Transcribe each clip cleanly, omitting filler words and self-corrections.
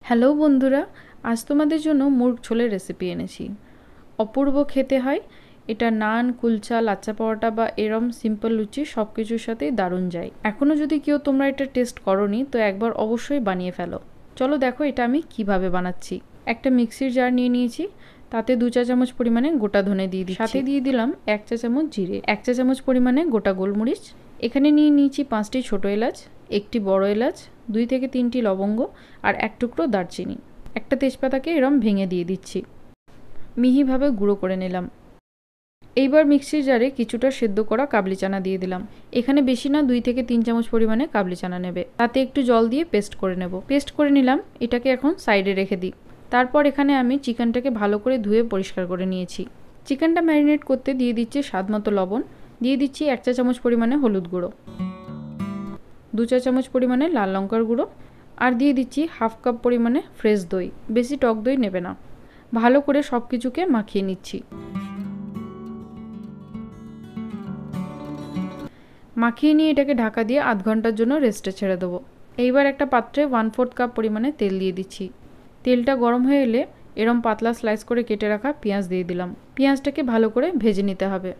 Hello বন্ধুরা, আজ তোমাদের জন্য মুরগ ঝোলের রেসিপি এনেছি। অপূর্ব খেতে হয় এটা। নান, কুলচা, লাচ্চা পরোটা বা এরম সিম্পল লুচি সব কিছুর সাথেই দারুণ যায়। এখনও যদি কেউ তোমরা এটা টেস্ট করোনি তো একবার অবশ্যই বানিয়ে ফেলো। চলো দেখো এটা আমি কিভাবে বানাচ্ছি। একটা মিক্সির জার নিয়ে নিয়েছি, তাতে 2 চা চামচ পরিমাণে গোটা ধনে দিয়ে দিচ্ছি। সাথে দিয়ে দিলাম 1 চা চামচ জিরে, 1 চা চামচ পরিমাণে গোটা গোলমরিচ। এখানে নিয়ে নিয়েছি 5টি ছোটো এলাচ, একটি বড় এলাচ, 2 থেকে 3টি লবঙ্গ আর 1 টুকরো দারচিনি। একটা তেজপাতাকে এরম ভেঙে দিয়ে দিচ্ছি। মিহিভাবে গুঁড়ো করে নিলাম। এইবার মিক্সির জারে কিছুটা সেদ্ধ করা কাবলি চানা দিয়ে দিলাম। এখানে বেশি না, 2 থেকে 3 চামচ পরিমাণে কাবলি চানা নেবে। তাতে একটু জল দিয়ে পেস্ট করে নেব। পেস্ট করে নিলাম, এটাকে এখন সাইডে রেখে দিই। তারপর এখানে আমি চিকেনটাকে ভালো করে ধুয়ে পরিষ্কার করে নিয়েছি। চিকেনটা ম্যারিনেট করতে দিয়ে দিচ্ছি স্বাদমতো লবণ, দিয়ে দিচ্ছি 1 চা চামচ পরিমাণে হলুদ গুঁড়ো, 2 চা চামচ পরিমাণে লাল লঙ্কার গুঁড়ো, আর দিয়ে দিচ্ছি হাফ কাপ পরিমাণে ফ্রেশ দই। বেশি টক দই নেবে না। ভালো করে সব কিছুকে মাখিয়ে নিচ্ছি। মাখিয়ে নিয়ে এটাকে ঢাকা দিয়ে আধ ঘন্টার জন্য রেস্টে ছেড়ে দেবো। এইবার একটা পাত্রে 1/4 কাপ পরিমাণে তেল দিয়ে দিচ্ছি। তেলটা গরম হয়ে এলে এরম পাতলা স্লাইস করে কেটে রাখা পেঁয়াজ দিয়ে দিলাম। পেঁয়াজটাকে ভালো করে ভেজে নিতে হবে।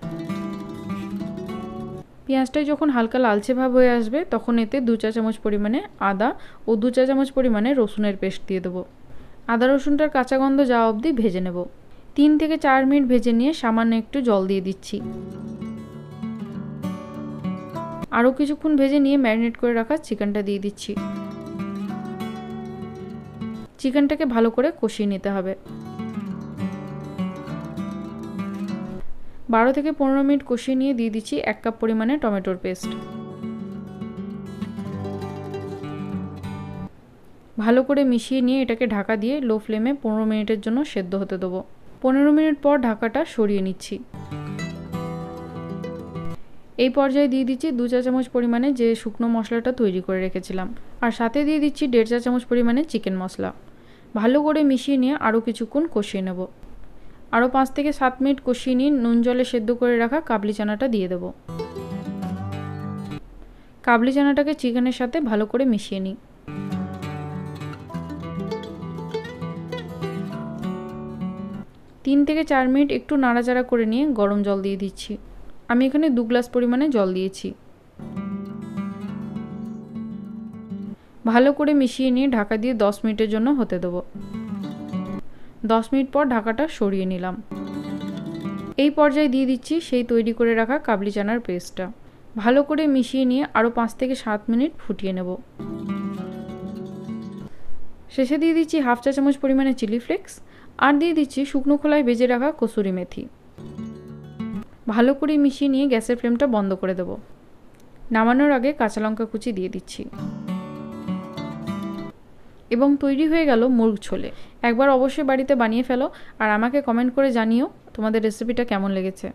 পেঁয়াজটাই যখন হালকা লালচে ভাব হয়ে আসবে তখন এতে 2 চা চামচ পরিমাণে আদা ও 2 চা চামচ পরিমাণে রসুনের পেস্ট দিয়ে দেবো। আদা রসুনটার কাঁচা গন্ধ যাওয়া অবধি ভেজে নেব। 3 থেকে 4 মিনিট ভেজে নিয়ে সামান্য একটু জল দিয়ে দিচ্ছি। আরও কিছুক্ষণ ভেজে নিয়ে ম্যারিনেট করে রাখা চিকেনটা দিয়ে দিচ্ছি। চিকেনটাকে ভালো করে কষিয়ে নিতে হবে। 12 থেকে 15 মিনিট কষিয়ে নিয়ে দিয়ে দিচ্ছি 1 কাপ পরিমাণে টমেটোর পেস্ট। ভালো করে মিশিয়ে নিয়ে এটাকে ঢাকা দিয়ে লো ফ্লেমে 15 মিনিটের জন্য সেদ্ধ হতে দেবো। 15 মিনিট পর ঢাকাটা সরিয়ে নিচ্ছি। এই পর্যায়ে দিয়ে দিচ্ছি 2 চা চামচ পরিমাণে যে শুকনো মশলাটা তৈরি করে রেখেছিলাম, আর সাথে দিয়ে দিচ্ছি 1.5 চা চামচ পরিমাণে চিকেন মশলা। ভালো করে মিশিয়ে নিয়ে আরও কিছুক্ষণ কষিয়ে নেব। আরও 5 থেকে 7 মিনিট কষিয়ে নিয়ে নুন জলে সেদ্ধ করে রাখা কাবলি চানাটা দিয়ে দেবো। কাবলি চানাটাকে চিকেনের সাথে ভালো করে মিশিয়ে নিই। 3 থেকে 4 মিনিট একটু নাড়াচাড়া করে নিয়ে গরম জল দিয়ে দিচ্ছি। আমি এখানে 2 গ্লাস পরিমাণে জল দিয়েছি। ভালো করে মিশিয়ে নিয়ে ঢাকা দিয়ে 10 মিনিটের জন্য হতে দেবো। 10 মিনিট পর ঢাকাটা সরিয়ে নিলাম। এই পর্যায়ে দিয়ে দিচ্ছি সেই তৈরি করে রাখা কাবলি চানার পেস্টটা। ভালো করে মিশিয়ে নিয়ে আরও 5 থেকে 7 মিনিট ফুটিয়ে নেব। শেষে দিয়ে দিচ্ছি হাফ চা চামচ পরিমাণে চিলি ফ্লেক্স, আর দিয়ে দিচ্ছি শুকনো খোলায় ভেজে রাখা কসুরি মেথি। ভালো করে মিশিয়ে নিয়ে গ্যাসের ফ্লেমটা বন্ধ করে দেব। নামানোর আগে কাঁচা লঙ্কা কুচি দিয়ে দিচ্ছি। এবং তৈরি হয়ে গেল মুরগ ঝোলে। একবার অবশ্যই বাড়িতে বানিয়ে ফেলো আর আমাকে কমেন্ট করে জানিও তোমাদের রেসিপিটা কেমন লেগেছে।